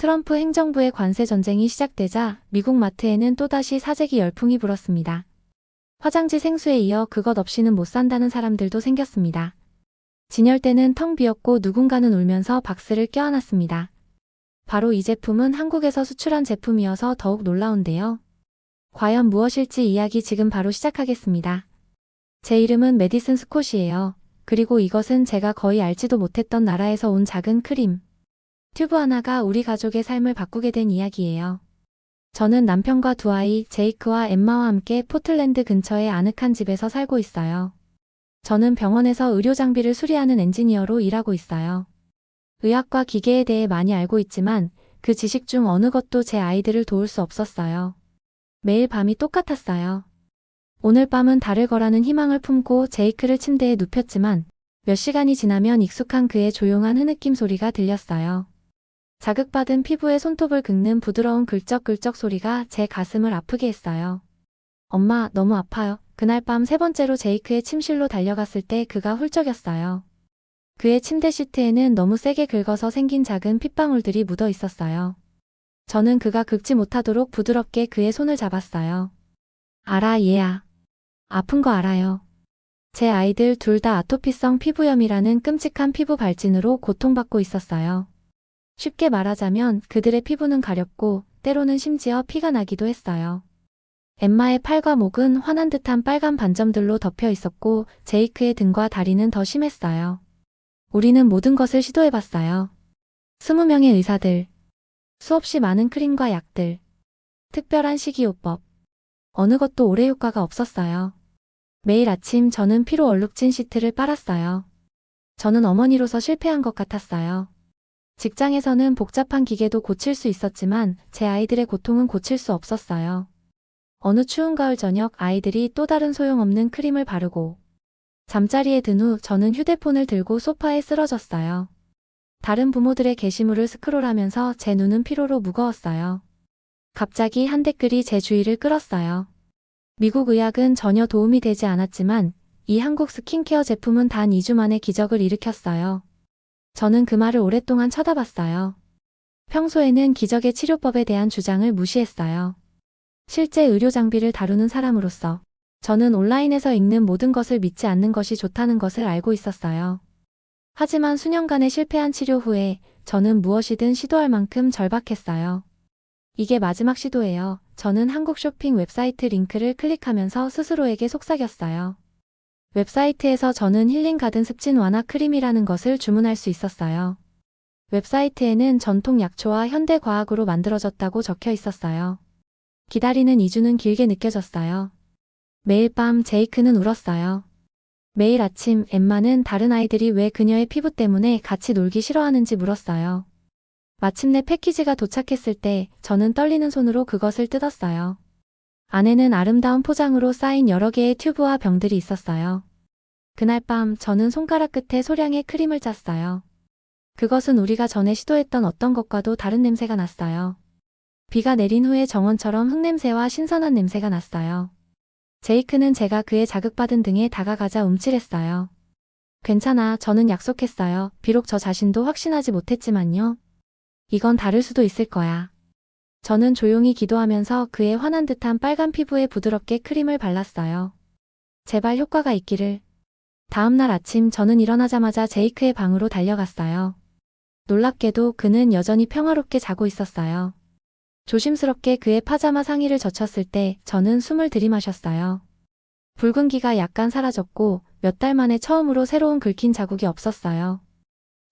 트럼프 행정부의 관세 전쟁이 시작되자 미국 마트에는 또다시 사재기 열풍이 불었습니다. 화장지 생수에 이어 그것 없이는 못 산다는 사람들도 생겼습니다. 진열대는 텅 비었고 누군가는 울면서 박스를 껴안았습니다. 바로 이 제품은 한국에서 수출한 제품이어서 더욱 놀라운데요. 과연 무엇일지 이야기 지금 바로 시작하겠습니다. 제 이름은 메디슨 스콧이에요. 그리고 이것은 제가 거의 알지도 못했던 나라에서 온 작은 크림 튜브 하나가 우리 가족의 삶을 바꾸게 된 이야기예요. 저는 남편과 두 아이 제이크와 엠마와 함께 포틀랜드 근처의 아늑한 집에서 살고 있어요. 저는 병원에서 의료 장비를 수리하는 엔지니어로 일하고 있어요. 의학과 기계에 대해 많이 알고 있지만 그 지식 중 어느 것도 제 아이들을 도울 수 없었어요. 매일 밤이 똑같았어요. 오늘 밤은 다를 거라는 희망을 품고 제이크를 침대에 눕혔지만 몇 시간이 지나면 익숙한 그의 조용한 흐느낌 소리가 들렸어요. 자극받은 피부에 손톱을 긁는 부드러운 긁적긁적 소리가 제 가슴을 아프게 했어요. 엄마, 너무 아파요. 그날 밤 세 번째로 제이크의 침실로 달려갔을 때 그가 훌쩍였어요. 그의 침대 시트에는 너무 세게 긁어서 생긴 작은 핏방울들이 묻어 있었어요. 저는 그가 긁지 못하도록 부드럽게 그의 손을 잡았어요. 알아, 얘야. 아픈 거 알아요. 제 아이들 둘 다 아토피성 피부염이라는 끔찍한 피부 발진으로 고통받고 있었어요. 쉽게 말하자면 그들의 피부는 가렵고 때로는 심지어 피가 나기도 했어요. 엠마의 팔과 목은 환한 듯한 빨간 반점들로 덮여 있었고 제이크의 등과 다리는 더 심했어요. 우리는 모든 것을 시도해봤어요. 20명의 의사들, 수없이 많은 크림과 약들, 특별한 식이요법. 어느 것도 오래 효과가 없었어요. 매일 아침 저는 피로 얼룩진 시트를 빨았어요. 저는 어머니로서 실패한 것 같았어요. 직장에서는 복잡한 기계도 고칠 수 있었지만 제 아이들의 고통은 고칠 수 없었어요. 어느 추운 가을 저녁 아이들이 또 다른 소용없는 크림을 바르고 잠자리에 든 후 저는 휴대폰을 들고 소파에 쓰러졌어요. 다른 부모들의 게시물을 스크롤하면서 제 눈은 피로로 무거웠어요. 갑자기 한 댓글이 제 주의를 끌었어요. 미국 의학은 전혀 도움이 되지 않았지만 이 한국 스킨케어 제품은 단 2주 만에 기적을 일으켰어요. 저는 그 말을 오랫동안 쳐다봤어요. 평소에는 기적의 치료법에 대한 주장을 무시했어요. 실제 의료 장비를 다루는 사람으로서 저는 온라인에서 읽는 모든 것을 믿지 않는 것이 좋다는 것을 알고 있었어요. 하지만 수년간의 실패한 치료 후에 저는 무엇이든 시도할 만큼 절박했어요. 이게 마지막 시도예요. 저는 한국 쇼핑 웹사이트 링크를 클릭하면서 스스로에게 속삭였어요. 웹사이트에서 저는 힐링 가든 습진 완화 크림이라는 것을 주문할 수 있었어요. 웹사이트에는 전통 약초와 현대 과학으로 만들어졌다고 적혀 있었어요. 기다리는 2주는 길게 느껴졌어요. 매일 밤 제이크는 울었어요. 매일 아침 엠마는 다른 아이들이 왜 그녀의 피부 때문에 같이 놀기 싫어하는지 물었어요. 마침내 패키지가 도착했을 때 저는 떨리는 손으로 그것을 뜯었어요. 안에는 아름다운 포장으로 쌓인 여러 개의 튜브와 병들이 있었어요. 그날 밤 저는 손가락 끝에 소량의 크림을 짰어요. 그것은 우리가 전에 시도했던 어떤 것과도 다른 냄새가 났어요. 비가 내린 후의 정원처럼 흙냄새와 신선한 냄새가 났어요. 제이크는 제가 그의 자극받은 등에 다가가자 움찔했어요. 괜찮아, 저는 약속했어요. 비록 저 자신도 확신하지 못했지만요. 이건 다를 수도 있을 거야. 저는 조용히 기도하면서 그의 환한 듯한 빨간 피부에 부드럽게 크림을 발랐어요. 제발 효과가 있기를. 다음 날 아침 저는 일어나자마자 제이크의 방으로 달려갔어요. 놀랍게도 그는 여전히 평화롭게 자고 있었어요. 조심스럽게 그의 파자마 상의를 젖혔을 때 저는 숨을 들이마셨어요. 붉은기가 약간 사라졌고 몇 달 만에 처음으로 새로운 긁힌 자국이 없었어요.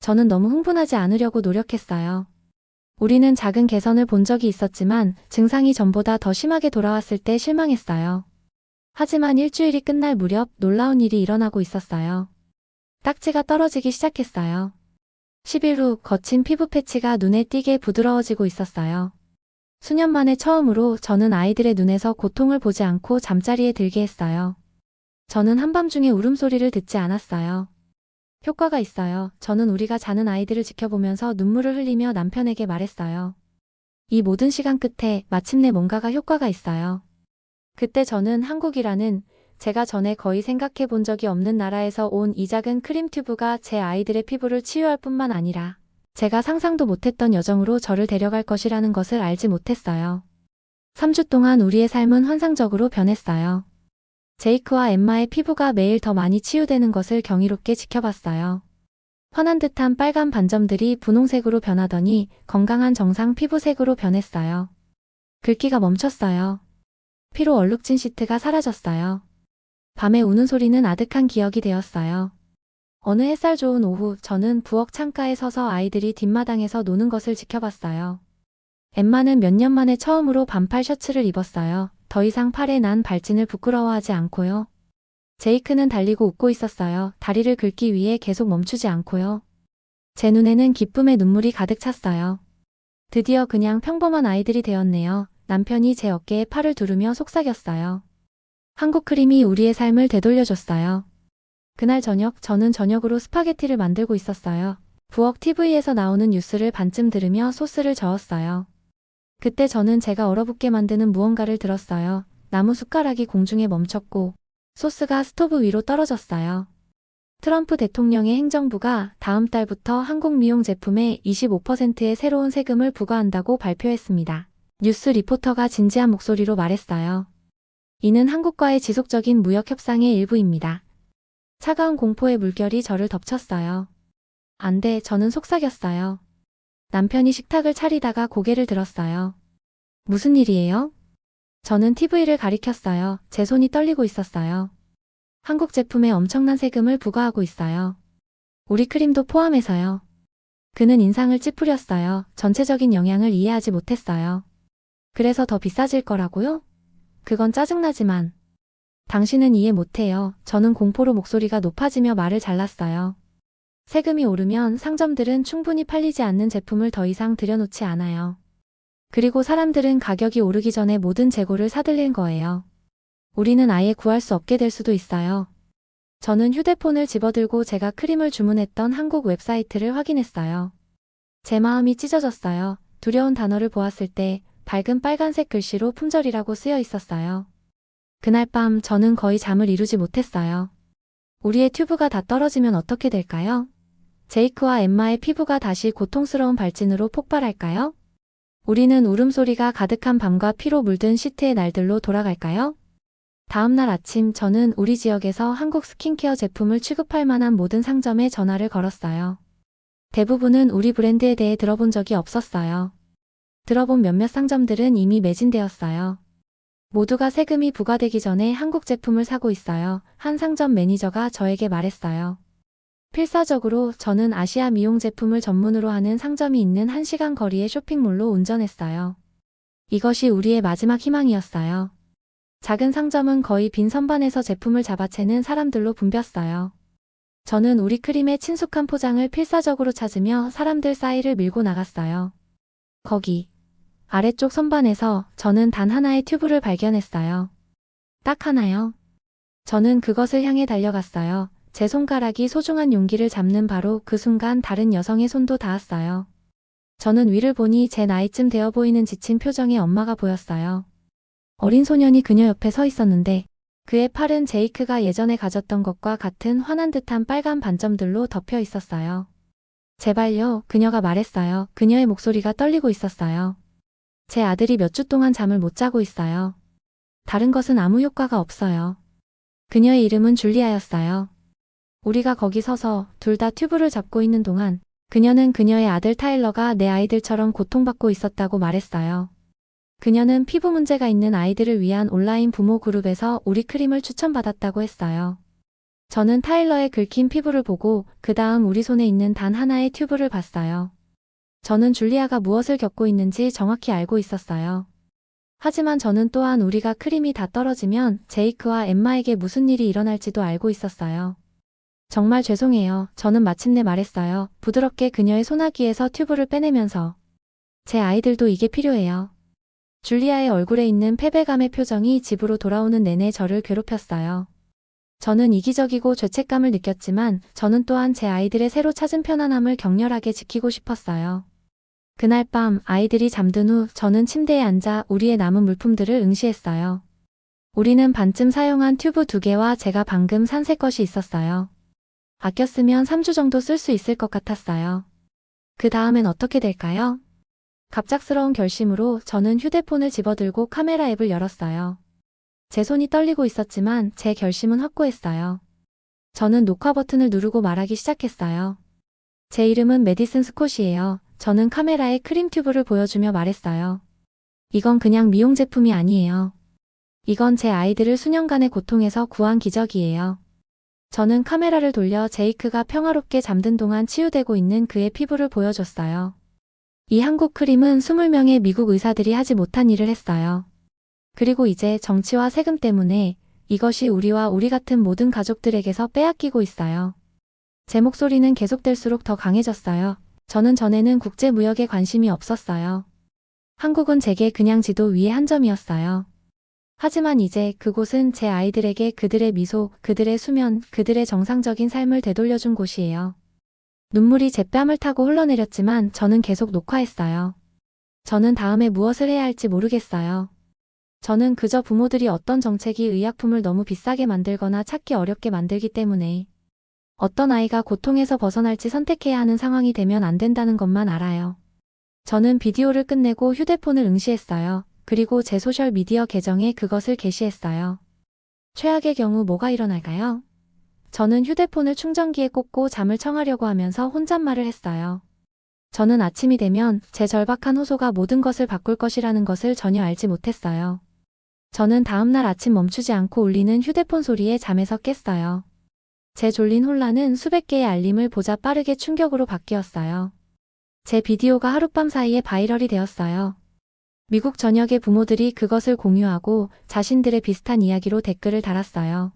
저는 너무 흥분하지 않으려고 노력했어요. 우리는 작은 개선을 본 적이 있었지만 증상이 전보다 더 심하게 돌아왔을 때 실망했어요. 하지만 일주일이 끝날 무렵 놀라운 일이 일어나고 있었어요. 딱지가 떨어지기 시작했어요. 10일 후 거친 피부 패치가 눈에 띄게 부드러워지고 있었어요. 수년 만에 처음으로 저는 아이들의 눈에서 고통을 보지 않고 잠자리에 들게 했어요. 저는 한밤중에 울음소리를 듣지 않았어요. 효과가 있어요. 저는 우리가 자는 아이들을 지켜보면서 눈물을 흘리며 남편에게 말했어요. 이 모든 시간 끝에 마침내 뭔가가 효과가 있어요. 그때 저는 한국이라는 제가 전에 거의 생각해 본 적이 없는 나라에서 온 이 작은 크림 튜브가 제 아이들의 피부를 치유할 뿐만 아니라 제가 상상도 못했던 여정으로 저를 데려갈 것이라는 것을 알지 못했어요. 3주 동안 우리의 삶은 환상적으로 변했어요. 제이크와 엠마의 피부가 매일 더 많이 치유되는 것을 경이롭게 지켜봤어요. 환한 듯한 빨간 반점들이 분홍색으로 변하더니 건강한 정상 피부색으로 변했어요. 긁기가 멈췄어요. 피로 얼룩진 시트가 사라졌어요. 밤에 우는 소리는 아득한 기억이 되었어요. 어느 햇살 좋은 오후 저는 부엌 창가에 서서 아이들이 뒷마당에서 노는 것을 지켜봤어요. 엠마는 몇 년 만에 처음으로 반팔 셔츠를 입었어요. 더 이상 팔에 난 발진을 부끄러워하지 않고요. 제이크는 달리고 웃고 있었어요. 다리를 긁기 위해 계속 멈추지 않고요. 제 눈에는 기쁨의 눈물이 가득 찼어요. 드디어 그냥 평범한 아이들이 되었네요. 남편이 제 어깨에 팔을 두르며 속삭였어요. 한국 크림이 우리의 삶을 되돌려줬어요. 그날 저녁 저는 저녁으로 스파게티를 만들고 있었어요. 부엌 TV에서 나오는 뉴스를 반쯤 들으며 소스를 저었어요. 그때 저는 제가 얼어붙게 만드는 무언가를 들었어요. 나무 숟가락이 공중에 멈췄고 소스가 스토브 위로 떨어졌어요. 트럼프 대통령의 행정부가 다음 달부터 한국 미용 제품에 25%의 새로운 세금을 부과한다고 발표했습니다. 뉴스 리포터가 진지한 목소리로 말했어요. 이는 한국과의 지속적인 무역 협상의 일부입니다. 차가운 공포의 물결이 저를 덮쳤어요. 안 돼, 저는 속삭였어요. 남편이 식탁을 차리다가 고개를 들었어요. 무슨 일이에요? 저는 TV를 가리켰어요. 제 손이 떨리고 있었어요. 한국 제품에 엄청난 세금을 부과하고 있어요. 우리 크림도 포함해서요. 그는 인상을 찌푸렸어요. 전체적인 영향을 이해하지 못했어요. 그래서 더 비싸질 거라고요? 그건 짜증나지만. 당신은 이해 못해요. 저는 공포로 목소리가 높아지며 말을 잘랐어요. 세금이 오르면 상점들은 충분히 팔리지 않는 제품을 더 이상 들여놓지 않아요. 그리고 사람들은 가격이 오르기 전에 모든 재고를 사들일 거예요. 우리는 아예 구할 수 없게 될 수도 있어요. 저는 휴대폰을 집어들고 제가 크림을 주문했던 한국 웹사이트를 확인했어요. 제 마음이 찢어졌어요. 두려운 단어를 보았을 때 밝은 빨간색 글씨로 품절이라고 쓰여 있었어요. 그날 밤 저는 거의 잠을 이루지 못했어요. 우리의 튜브가 다 떨어지면 어떻게 될까요? 제이크와 엠마의 피부가 다시 고통스러운 발진으로 폭발할까요? 우리는 울음소리가 가득한 밤과 피로 물든 시트의 날들로 돌아갈까요? 다음 날 아침 저는 우리 지역에서 한국 스킨케어 제품을 취급할 만한 모든 상점에 전화를 걸었어요. 대부분은 우리 브랜드에 대해 들어본 적이 없었어요. 들어본 몇몇 상점들은 이미 매진되었어요. 모두가 세금이 부과되기 전에 한국 제품을 사고 있어요. 한 상점 매니저가 저에게 말했어요. 필사적으로 저는 아시아 미용 제품을 전문으로 하는 상점이 있는 1시간 거리의 쇼핑몰로 운전했어요. 이것이 우리의 마지막 희망이었어요. 작은 상점은 거의 빈 선반에서 제품을 잡아채는 사람들로 붐볐어요. 저는 우리 크림의 친숙한 포장을 필사적으로 찾으며 사람들 사이를 밀고 나갔어요. 거기 아래쪽 선반에서 저는 단 하나의 튜브를 발견했어요. 딱 하나요. 저는 그것을 향해 달려갔어요. 제 손가락이 소중한 용기를 잡는 바로 그 순간 다른 여성의 손도 닿았어요. 저는 위를 보니 제 나이쯤 되어 보이는 지친 표정의 엄마가 보였어요. 어린 소년이 그녀 옆에 서 있었는데 그의 팔은 제이크가 예전에 가졌던 것과 같은 환한 듯한 빨간 반점들로 덮여 있었어요. 제발요, 그녀가 말했어요. 그녀의 목소리가 떨리고 있었어요. 제 아들이 몇 주 동안 잠을 못 자고 있어요. 다른 것은 아무 효과가 없어요. 그녀의 이름은 줄리아였어요. 우리가 거기 서서 둘 다 튜브를 잡고 있는 동안 그녀는 그녀의 아들 타일러가 내 아이들처럼 고통받고 있었다고 말했어요. 그녀는 피부 문제가 있는 아이들을 위한 온라인 부모 그룹에서 우리 크림을 추천받았다고 했어요. 저는 타일러의 긁힌 피부를 보고 그 다음 우리 손에 있는 단 하나의 튜브를 봤어요. 저는 줄리아가 무엇을 겪고 있는지 정확히 알고 있었어요. 하지만 저는 또한 우리가 크림이 다 떨어지면 제이크와 엠마에게 무슨 일이 일어날지도 알고 있었어요. 정말 죄송해요. 저는 마침내 말했어요. 부드럽게 그녀의 소나기에서 튜브를 빼내면서. 제 아이들도 이게 필요해요. 줄리아의 얼굴에 있는 패배감의 표정이 집으로 돌아오는 내내 저를 괴롭혔어요. 저는 이기적이고 죄책감을 느꼈지만 저는 또한 제 아이들의 새로 찾은 편안함을 격렬하게 지키고 싶었어요. 그날 밤 아이들이 잠든 후 저는 침대에 앉아 우리의 남은 물품들을 응시했어요. 우리는 반쯤 사용한 튜브 2개와 제가 방금 산 새 것이 있었어요. 아껴 쓰면 3주 정도 쓸 수 있을 것 같았어요. 그 다음엔 어떻게 될까요? 갑작스러운 결심으로 저는 휴대폰을 집어들고 카메라 앱을 열었어요. 제 손이 떨리고 있었지만 제 결심은 확고했어요. 저는 녹화 버튼을 누르고 말하기 시작했어요. 제 이름은 메디슨 스콧이에요. 저는 카메라에 크림 튜브를 보여주며 말했어요. 이건 그냥 미용 제품이 아니에요. 이건 제 아이들을 수년간의 고통에서 구한 기적이에요. 저는 카메라를 돌려 제이크가 평화롭게 잠든 동안 치유되고 있는 그의 피부를 보여줬어요. 이 한국 크림은 20명의 미국 의사들이 하지 못한 일을 했어요. 그리고 이제 정치와 세금 때문에 이것이 우리와 우리 같은 모든 가족들에게서 빼앗기고 있어요. 제 목소리는 계속될수록 더 강해졌어요. 저는 전에는 국제무역에 관심이 없었어요. 한국은 제게 그냥 지도 위의 한 점이었어요. 하지만 이제 그곳은 제 아이들에게 그들의 미소, 그들의 수면, 그들의 정상적인 삶을 되돌려준 곳이에요. 눈물이 제 뺨을 타고 흘러내렸지만 저는 계속 녹화했어요. 저는 다음에 무엇을 해야 할지 모르겠어요. 저는 그저 부모들이 어떤 정책이 의약품을 너무 비싸게 만들거나 찾기 어렵게 만들기 때문에 어떤 아이가 고통에서 벗어날지 선택해야 하는 상황이 되면 안 된다는 것만 알아요. 저는 비디오를 끝내고 휴대폰을 응시했어요. 그리고 제 소셜미디어 계정에 그것을 게시했어요. 최악의 경우 뭐가 일어날까요? 저는 휴대폰을 충전기에 꽂고 잠을 청하려고 하면서 혼잣말을 했어요. 저는 아침이 되면 제 절박한 호소가 모든 것을 바꿀 것이라는 것을 전혀 알지 못했어요. 저는 다음날 아침 멈추지 않고 울리는 휴대폰 소리에 잠에서 깼어요. 제 졸린 혼란은 수백 개의 알림을 보자 빠르게 충격으로 바뀌었어요. 제 비디오가 하룻밤 사이에 바이럴이 되었어요. 미국 전역의 부모들이 그것을 공유하고 자신들의 비슷한 이야기로 댓글을 달았어요.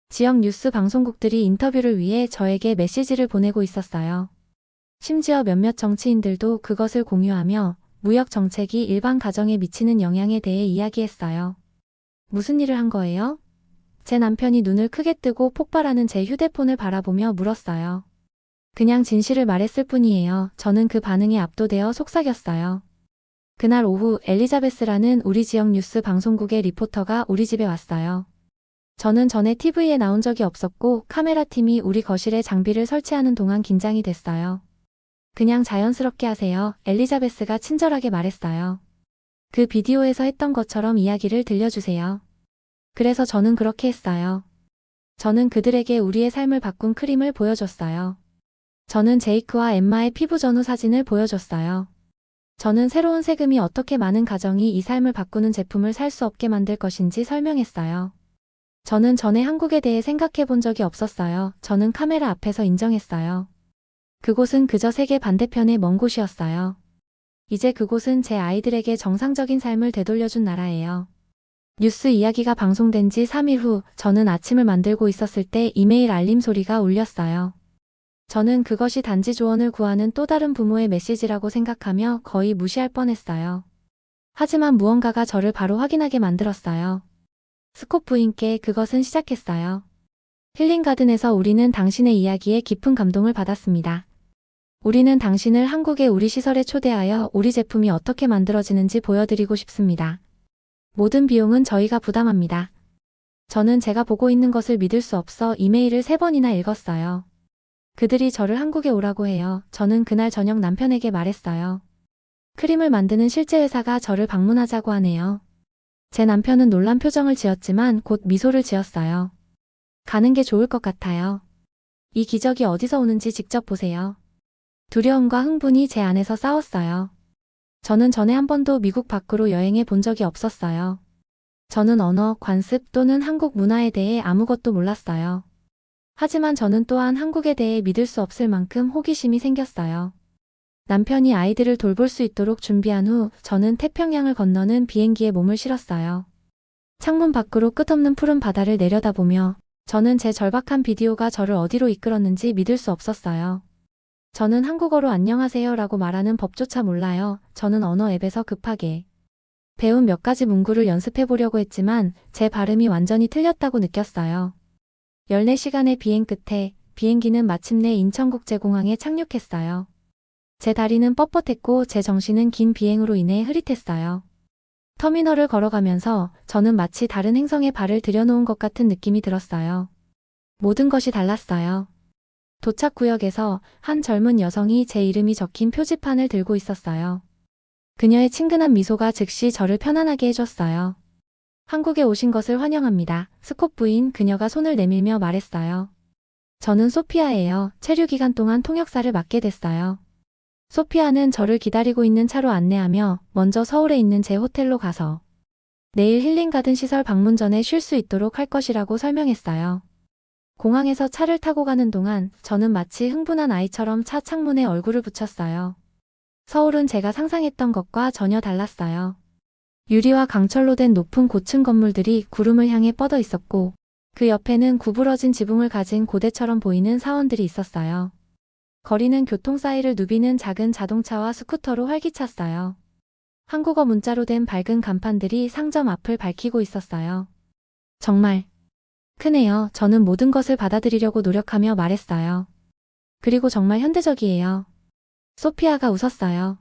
지역 뉴스 방송국들이 인터뷰를 위해 저에게 메시지를 보내고 있었어요. 심지어 몇몇 정치인들도 그것을 공유하며 무역 정책이 일반 가정에 미치는 영향에 대해 이야기했어요. 무슨 일을 한 거예요? 제 남편이 눈을 크게 뜨고 폭발하는 제 휴대폰을 바라보며 물었어요. 그냥 진실을 말했을 뿐이에요. 저는 그 반응에 압도되어 속삭였어요. 그날 오후 엘리자베스라는 우리 지역 뉴스 방송국의 리포터가 우리 집에 왔어요. 저는 전에 TV에 나온 적이 없었고 카메라 팀이 우리 거실에 장비를 설치하는 동안 긴장이 됐어요. 그냥 자연스럽게 하세요. 엘리자베스가 친절하게 말했어요. 그 비디오에서 했던 것처럼 이야기를 들려주세요. 그래서 저는 그렇게 했어요. 저는 그들에게 우리의 삶을 바꾼 크림을 보여줬어요. 저는 제이크와 엠마의 피부 전후 사진을 보여줬어요. 저는 새로운 세금이 어떻게 많은 가정이 이 삶을 바꾸는 제품을 살 수 없게 만들 것인지 설명했어요. 저는 전에 한국에 대해 생각해 본 적이 없었어요. 저는 카메라 앞에서 인정했어요. 그곳은 그저 세계 반대편의 먼 곳이었어요. 이제 그곳은 제 아이들에게 정상적인 삶을 되돌려준 나라예요. 뉴스 이야기가 방송된 지 3일 후 저는 아침을 만들고 있었을 때 이메일 알림 소리가 울렸어요. 저는 그것이 단지 조언을 구하는 또 다른 부모의 메시지라고 생각하며 거의 무시할 뻔했어요. 하지만 무언가가 저를 바로 확인하게 만들었어요. 스콧 부인께 그것은 시작했어요. 힐링가든에서 우리는 당신의 이야기에 깊은 감동을 받았습니다. 우리는 당신을 한국의 우리 시설에 초대하여 우리 제품이 어떻게 만들어지는지 보여드리고 싶습니다. 모든 비용은 저희가 부담합니다. 저는 제가 보고 있는 것을 믿을 수 없어 이메일을 3번이나 읽었어요. 그들이 저를 한국에 오라고 해요. 저는 그날 저녁 남편에게 말했어요. 크림을 만드는 실제 회사가 저를 방문하자고 하네요. 제 남편은 놀란 표정을 지었지만 곧 미소를 지었어요. 가는 게 좋을 것 같아요. 이 기적이 어디서 오는지 직접 보세요. 두려움과 흥분이 제 안에서 싸웠어요. 저는 전에 한 번도 미국 밖으로 여행해 본 적이 없었어요. 저는 언어, 관습 또는 한국 문화에 대해 아무것도 몰랐어요. 하지만 저는 또한 한국에 대해 믿을 수 없을 만큼 호기심이 생겼어요. 남편이 아이들을 돌볼 수 있도록 준비한 후 저는 태평양을 건너는 비행기에 몸을 실었어요. 창문 밖으로 끝없는 푸른 바다를 내려다보며 저는 제 절박한 비디오가 저를 어디로 이끌었는지 믿을 수 없었어요. 저는 한국어로 안녕하세요 라고 말하는 법조차 몰라요. 저는 언어 앱에서 급하게 배운 몇 가지 문구를 연습해 보려고 했지만 제 발음이 완전히 틀렸다고 느꼈어요. 14시간의 비행 끝에 비행기는 마침내 인천국제공항에 착륙했어요. 제 다리는 뻣뻣했고 제 정신은 긴 비행으로 인해 흐릿했어요. 터미널을 걸어가면서 저는 마치 다른 행성에 발을 들여놓은 것 같은 느낌이 들었어요. 모든 것이 달랐어요. 도착 구역에서 한 젊은 여성이 제 이름이 적힌 표지판을 들고 있었어요. 그녀의 친근한 미소가 즉시 저를 편안하게 해줬어요. 한국에 오신 것을 환영합니다. 스콧 부인, 그녀가 손을 내밀며 말했어요. 저는 소피아예요. 체류 기간 동안 통역사를 맡게 됐어요. 소피아는 저를 기다리고 있는 차로 안내하며 먼저 서울에 있는 제 호텔로 가서 내일 힐링가든 시설 방문 전에 쉴 수 있도록 할 것이라고 설명했어요. 공항에서 차를 타고 가는 동안 저는 마치 흥분한 아이처럼 차 창문에 얼굴을 붙였어요. 서울은 제가 상상했던 것과 전혀 달랐어요. 유리와 강철로 된 높은 고층 건물들이 구름을 향해 뻗어 있었고 그 옆에는 구부러진 지붕을 가진 고대처럼 보이는 사원들이 있었어요. 거리는 교통 사이를 누비는 작은 자동차와 스쿠터로 활기찼어요. 한국어 문자로 된 밝은 간판들이 상점 앞을 밝히고 있었어요. 정말 크네요. 저는 모든 것을 받아들이려고 노력하며 말했어요. 그리고 정말 현대적이에요. 소피아가 웃었어요.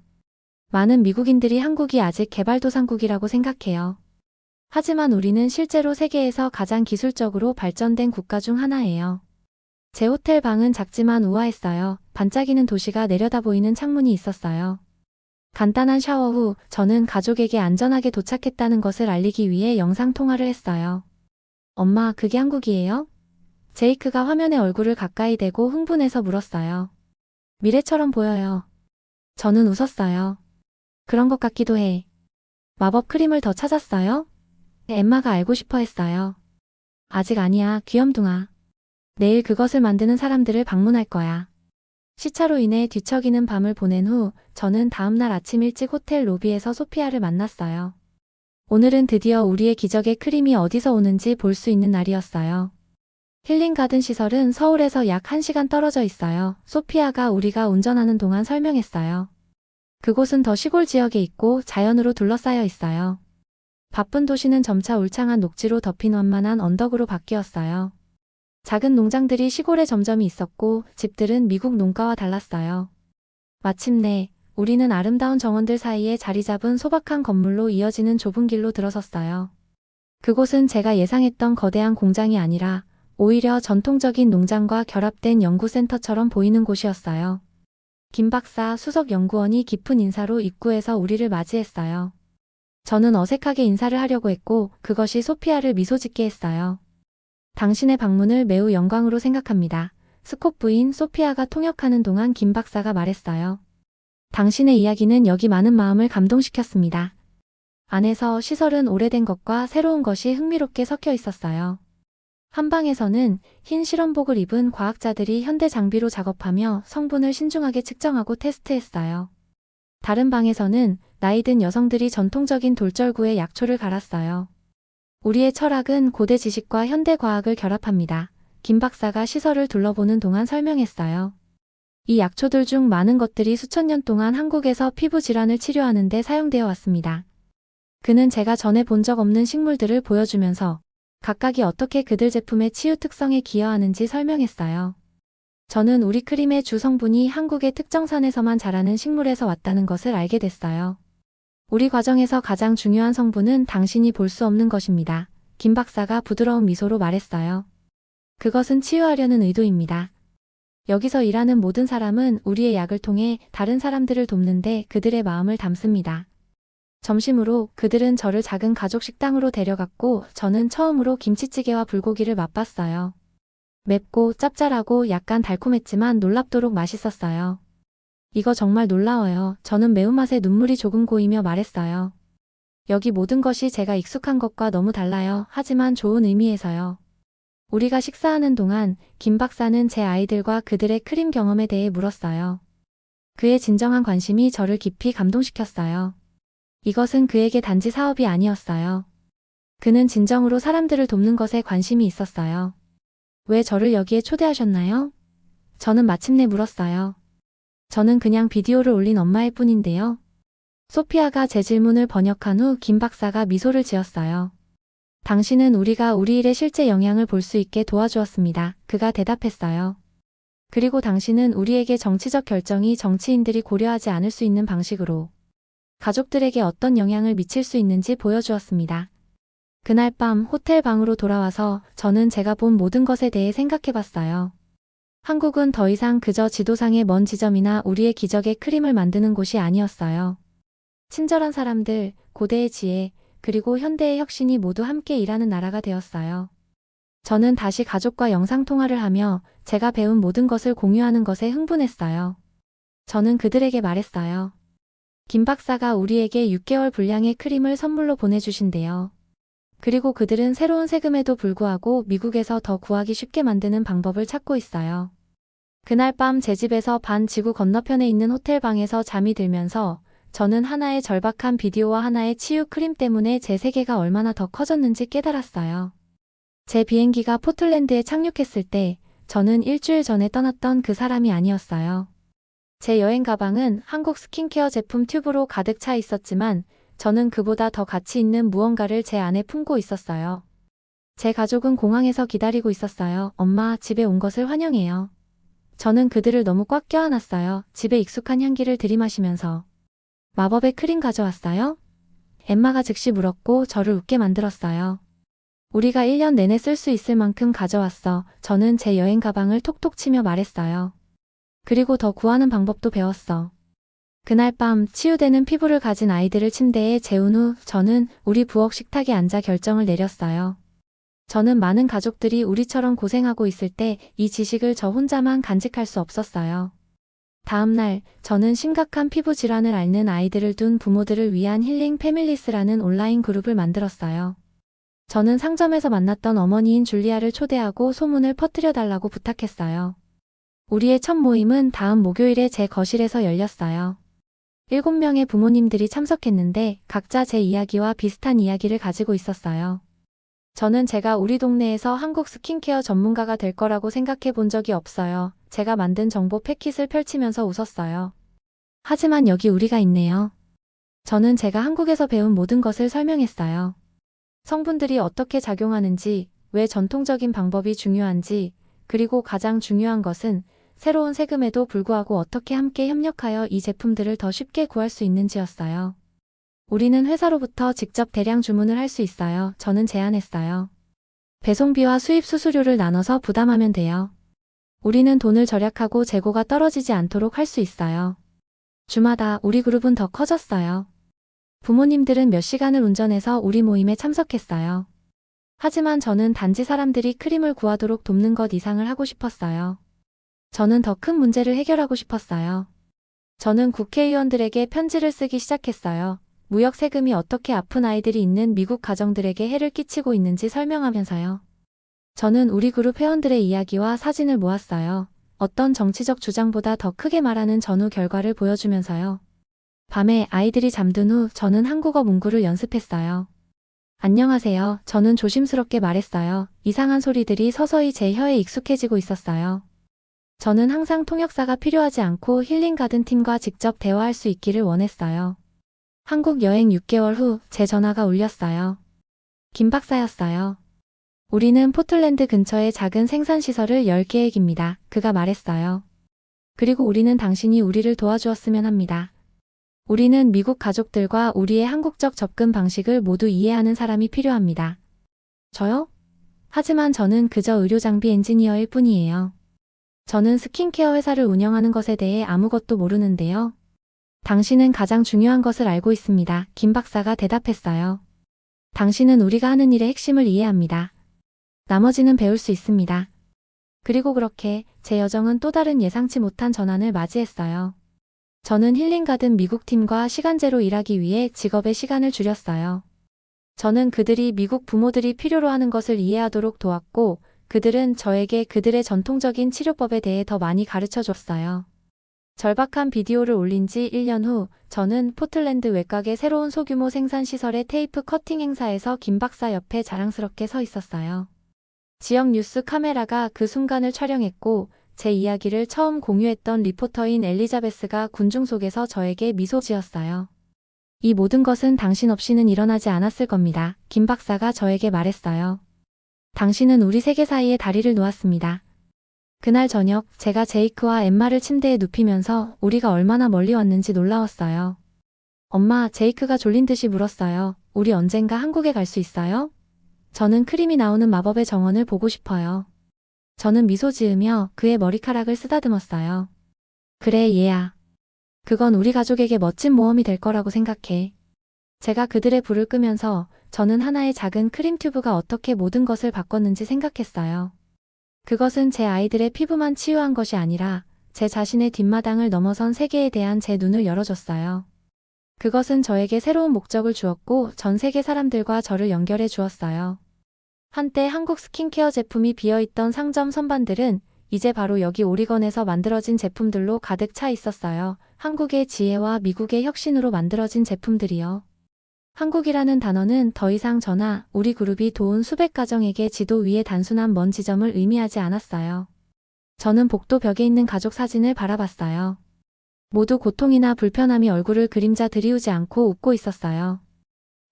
많은 미국인들이 한국이 아직 개발도상국이라고 생각해요. 하지만 우리는 실제로 세계에서 가장 기술적으로 발전된 국가 중 하나예요. 제 호텔 방은 작지만 우아했어요. 반짝이는 도시가 내려다보이는 창문이 있었어요. 간단한 샤워 후 저는 가족에게 안전하게 도착했다는 것을 알리기 위해 영상통화를 했어요. 엄마, 그게 한국이에요? 제이크가 화면에 얼굴을 가까이 대고 흥분해서 물었어요. 미래처럼 보여요. 저는 웃었어요. 그런 것 같기도 해. 마법 크림을 더 찾았어요? 엠마가 알고 싶어 했어요. 아직 아니야, 귀염둥아. 내일 그것을 만드는 사람들을 방문할 거야. 시차로 인해 뒤척이는 밤을 보낸 후 저는 다음날 아침 일찍 호텔 로비에서 소피아를 만났어요. 오늘은 드디어 우리의 기적의 크림이 어디서 오는지 볼 수 있는 날이었어요. 힐링가든 시설은 서울에서 약 1시간 떨어져 있어요. 소피아가 우리가 운전하는 동안 설명했어요. 그곳은 더 시골 지역에 있고 자연으로 둘러싸여 있어요. 바쁜 도시는 점차 울창한 녹지로 덮인 완만한 언덕으로 바뀌었어요. 작은 농장들이 시골에 점점이 있었고 집들은 미국 농가와 달랐어요. 마침내 우리는 아름다운 정원들 사이에 자리 잡은 소박한 건물로 이어지는 좁은 길로 들어섰어요. 그곳은 제가 예상했던 거대한 공장이 아니라 오히려 전통적인 농장과 결합된 연구센터처럼 보이는 곳이었어요. 김 박사 수석 연구원이 깊은 인사로 입구에서 우리를 맞이했어요. 저는 어색하게 인사를 하려고 했고 그것이 소피아를 미소 짓게 했어요. 당신의 방문을 매우 영광으로 생각합니다. 스콧 부인 소피아가 통역하는 동안 김 박사가 말했어요. 당신의 이야기는 여기 많은 마음을 감동시켰습니다. 안에서 시설은 오래된 것과 새로운 것이 흥미롭게 섞여 있었어요. 한 방에서는 흰 실험복을 입은 과학자들이 현대 장비로 작업하며 성분을 신중하게 측정하고 테스트했어요. 다른 방에서는 나이든 여성들이 전통적인 돌절구에 약초를 갈았어요. 우리의 철학은 고대 지식과 현대 과학을 결합합니다. 김 박사가 시설을 둘러보는 동안 설명했어요. 이 약초들 중 많은 것들이 수천 년 동안 한국에서 피부 질환을 치료하는 데 사용되어 왔습니다. 그는 제가 전에 본 적 없는 식물들을 보여주면서 각각이 어떻게 그들 제품의 치유 특성에 기여하는지 설명했어요. 저는 우리 크림의 주 성분이 한국의 특정 산에서만 자라는 식물에서 왔다는 것을 알게 됐어요. 우리 과정에서 가장 중요한 성분은 당신이 볼 수 없는 것입니다. 김 박사가 부드러운 미소로 말했어요. 그것은 치유하려는 의도입니다. 여기서 일하는 모든 사람은 우리의 약을 통해 다른 사람들을 돕는데 그들의 마음을 담습니다. 점심으로 그들은 저를 작은 가족 식당으로 데려갔고 저는 처음으로 김치찌개와 불고기를 맛봤어요. 맵고 짭짤하고 약간 달콤했지만 놀랍도록 맛있었어요. 이거 정말 놀라워요. 저는 매운맛에 눈물이 조금 고이며 말했어요. 여기 모든 것이 제가 익숙한 것과 너무 달라요. 하지만 좋은 의미에서요. 우리가 식사하는 동안 김 박사는 제 아이들과 그들의 크림 경험에 대해 물었어요. 그의 진정한 관심이 저를 깊이 감동시켰어요. 이것은 그에게 단지 사업이 아니었어요. 그는 진정으로 사람들을 돕는 것에 관심이 있었어요. 왜 저를 여기에 초대하셨나요? 저는 마침내 물었어요. 저는 그냥 비디오를 올린 엄마일 뿐인데요. 소피아가 제 질문을 번역한 후 김 박사가 미소를 지었어요. 당신은 우리가 우리 일에 실제 영향을 볼 수 있게 도와주었습니다. 그가 대답했어요. 그리고 당신은 우리에게 정치적 결정이 정치인들이 고려하지 않을 수 있는 방식으로 가족들에게 어떤 영향을 미칠 수 있는지 보여주었습니다. 그날 밤 호텔 방으로 돌아와서 저는 제가 본 모든 것에 대해 생각해봤어요. 한국은 더 이상 그저 지도상의 먼 지점이나 우리의 기적의 크림을 만드는 곳이 아니었어요. 친절한 사람들, 고대의 지혜, 그리고 현대의 혁신이 모두 함께 일하는 나라가 되었어요. 저는 다시 가족과 영상통화를 하며 제가 배운 모든 것을 공유하는 것에 흥분했어요. 저는 그들에게 말했어요. 김 박사가 우리에게 6개월 분량의 크림을 선물로 보내주신대요. 그리고 그들은 새로운 세금에도 불구하고 미국에서 더 구하기 쉽게 만드는 방법을 찾고 있어요. 그날 밤 제 집에서 반 지구 건너편에 있는 호텔 방에서 잠이 들면서 저는 하나의 절박한 비디오와 하나의 치유 크림 때문에 제 세계가 얼마나 더 커졌는지 깨달았어요. 제 비행기가 포틀랜드에 착륙했을 때 저는 일주일 전에 떠났던 그 사람이 아니었어요. 제 여행 가방은 한국 스킨케어 제품 튜브로 가득 차 있었지만 저는 그보다 더 가치 있는 무언가를 제 안에 품고 있었어요. 제 가족은 공항에서 기다리고 있었어요. 엄마, 집에 온 것을 환영해요. 저는 그들을 너무 꽉 껴안았어요. 집에 익숙한 향기를 들이마시면서. 마법의 크림 가져왔어요? 엠마가 즉시 물었고 저를 웃게 만들었어요. 우리가 1년 내내 쓸 수 있을 만큼 가져왔어. 저는 제 여행 가방을 톡톡 치며 말했어요. 그리고 더 구하는 방법도 배웠어. 그날 밤 치유되는 피부를 가진 아이들을 침대에 재운 후 저는 우리 부엌 식탁에 앉아 결정을 내렸어요. 저는 많은 가족들이 우리처럼 고생하고 있을 때 이 지식을 저 혼자만 간직할 수 없었어요. 다음 날 저는 심각한 피부 질환을 앓는 아이들을 둔 부모들을 위한 힐링 패밀리스라는 온라인 그룹을 만들었어요. 저는 상점에서 만났던 어머니인 줄리아를 초대하고 소문을 퍼뜨려 달라고 부탁했어요. 우리의 첫 모임은 다음 목요일에 제 거실에서 열렸어요. 7명의 부모님들이 참석했는데 각자 제 이야기와 비슷한 이야기를 가지고 있었어요. 저는 제가 우리 동네에서 한국 스킨케어 전문가가 될 거라고 생각해 본 적이 없어요. 제가 만든 정보 패킷을 펼치면서 웃었어요. 하지만 여기 우리가 있네요. 저는 제가 한국에서 배운 모든 것을 설명했어요. 성분들이 어떻게 작용하는지, 왜 전통적인 방법이 중요한지, 그리고 가장 중요한 것은 새로운 세금에도 불구하고 어떻게 함께 협력하여 이 제품들을 더 쉽게 구할 수 있는지였어요. 우리는 회사로부터 직접 대량 주문을 할 수 있어요. 저는 제안했어요. 배송비와 수입 수수료를 나눠서 부담하면 돼요. 우리는 돈을 절약하고 재고가 떨어지지 않도록 할 수 있어요. 주마다 우리 그룹은 더 커졌어요. 부모님들은 몇 시간을 운전해서 우리 모임에 참석했어요. 하지만 저는 단지 사람들이 크림을 구하도록 돕는 것 이상을 하고 싶었어요. 저는 더 큰 문제를 해결하고 싶었어요. 저는 국회의원들에게 편지를 쓰기 시작했어요. 무역 세금이 어떻게 아픈 아이들이 있는 미국 가정들에게 해를 끼치고 있는지 설명하면서요. 저는 우리 그룹 회원들의 이야기와 사진을 모았어요. 어떤 정치적 주장보다 더 크게 말하는 전후 결과를 보여주면서요. 밤에 아이들이 잠든 후 저는 한국어 문구를 연습했어요. 안녕하세요. 저는 조심스럽게 말했어요. 이상한 소리들이 서서히 제 혀에 익숙해지고 있었어요. 저는 항상 통역사가 필요하지 않고 힐링 가든 팀과 직접 대화할 수 있기를 원했어요. 한국 여행 6개월 후 제 전화가 울렸어요. 김 박사였어요. 우리는 포틀랜드 근처에 작은 생산시설을 열 계획입니다. 그가 말했어요. 그리고 우리는 당신이 우리를 도와주었으면 합니다. 우리는 미국 가족들과 우리의 한국적 접근 방식을 모두 이해하는 사람이 필요합니다. 저요? 하지만 저는 그저 의료장비 엔지니어일 뿐이에요. 저는 스킨케어 회사를 운영하는 것에 대해 아무것도 모르는데요. 당신은 가장 중요한 것을 알고 있습니다. 김 박사가 대답했어요. 당신은 우리가 하는 일의 핵심을 이해합니다. 나머지는 배울 수 있습니다. 그리고 그렇게 제 여정은 또 다른 예상치 못한 전환을 맞이했어요. 저는 힐링가든 미국 팀과 시간제로 일하기 위해 직업의 시간을 줄였어요. 저는 그들이 미국 부모들이 필요로 하는 것을 이해하도록 도왔고 그들은 저에게 그들의 전통적인 치료법에 대해 더 많이 가르쳐 줬어요. 절박한 비디오를 올린 지 1년 후 저는 포틀랜드 외곽의 새로운 소규모 생산시설의 테이프 커팅 행사에서 김 박사 옆에 자랑스럽게 서 있었어요. 지역 뉴스 카메라가 그 순간을 촬영했고 제 이야기를 처음 공유했던 리포터인 엘리자베스가 군중 속에서 저에게 미소 지었어요. 이 모든 것은 당신 없이는 일어나지 않았을 겁니다. 김 박사가 저에게 말했어요. 당신은 우리 세계 사이에 다리를 놓았습니다. 그날 저녁 제가 제이크와 엠마를 침대에 눕히면서 우리가 얼마나 멀리 왔는지 놀라웠어요. 엄마, 제이크가 졸린 듯이 물었어요. 우리 언젠가 한국에 갈 수 있어요? 저는 크림이 나오는 마법의 정원을 보고 싶어요. 저는 미소 지으며 그의 머리카락을 쓰다듬었어요. 그래, 얘야. 그건 우리 가족에게 멋진 모험이 될 거라고 생각해. 제가 그들의 불을 끄면서 저는 하나의 작은 크림 튜브가 어떻게 모든 것을 바꿨는지 생각했어요. 그것은 제 아이들의 피부만 치유한 것이 아니라 제 자신의 뒷마당을 넘어선 세계에 대한 제 눈을 열어줬어요. 그것은 저에게 새로운 목적을 주었고 전 세계 사람들과 저를 연결해 주었어요. 한때 한국 스킨케어 제품이 비어있던 상점 선반들은 이제 바로 여기 오리건에서 만들어진 제품들로 가득 차 있었어요. 한국의 지혜와 미국의 혁신으로 만들어진 제품들이요. 한국이라는 단어는 더 이상 저나 우리 그룹이 도운 수백 가정에게 지도 위의 단순한 먼 지점을 의미하지 않았어요. 저는 복도 벽에 있는 가족 사진을 바라봤어요. 모두 고통이나 불편함이 얼굴을 그림자 들이우지 않고 웃고 있었어요.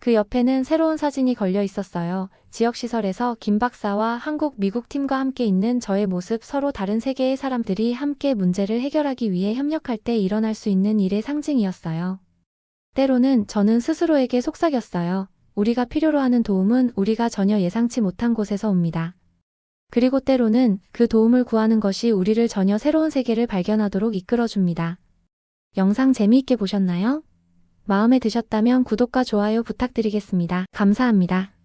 그 옆에는 새로운 사진이 걸려 있었어요. 지역시설에서 김 박사와 한국, 미국 팀과 함께 있는 저의 모습, 서로 다른 세계의 사람들이 함께 문제를 해결하기 위해 협력할 때 일어날 수 있는 일의 상징이었어요. 때로는 저는 스스로에게 속삭였어요. 우리가 필요로 하는 도움은 우리가 전혀 예상치 못한 곳에서 옵니다. 그리고 때로는 그 도움을 구하는 것이 우리를 전혀 새로운 세계를 발견하도록 이끌어줍니다. 영상 재미있게 보셨나요? 마음에 드셨다면 구독과 좋아요 부탁드리겠습니다. 감사합니다.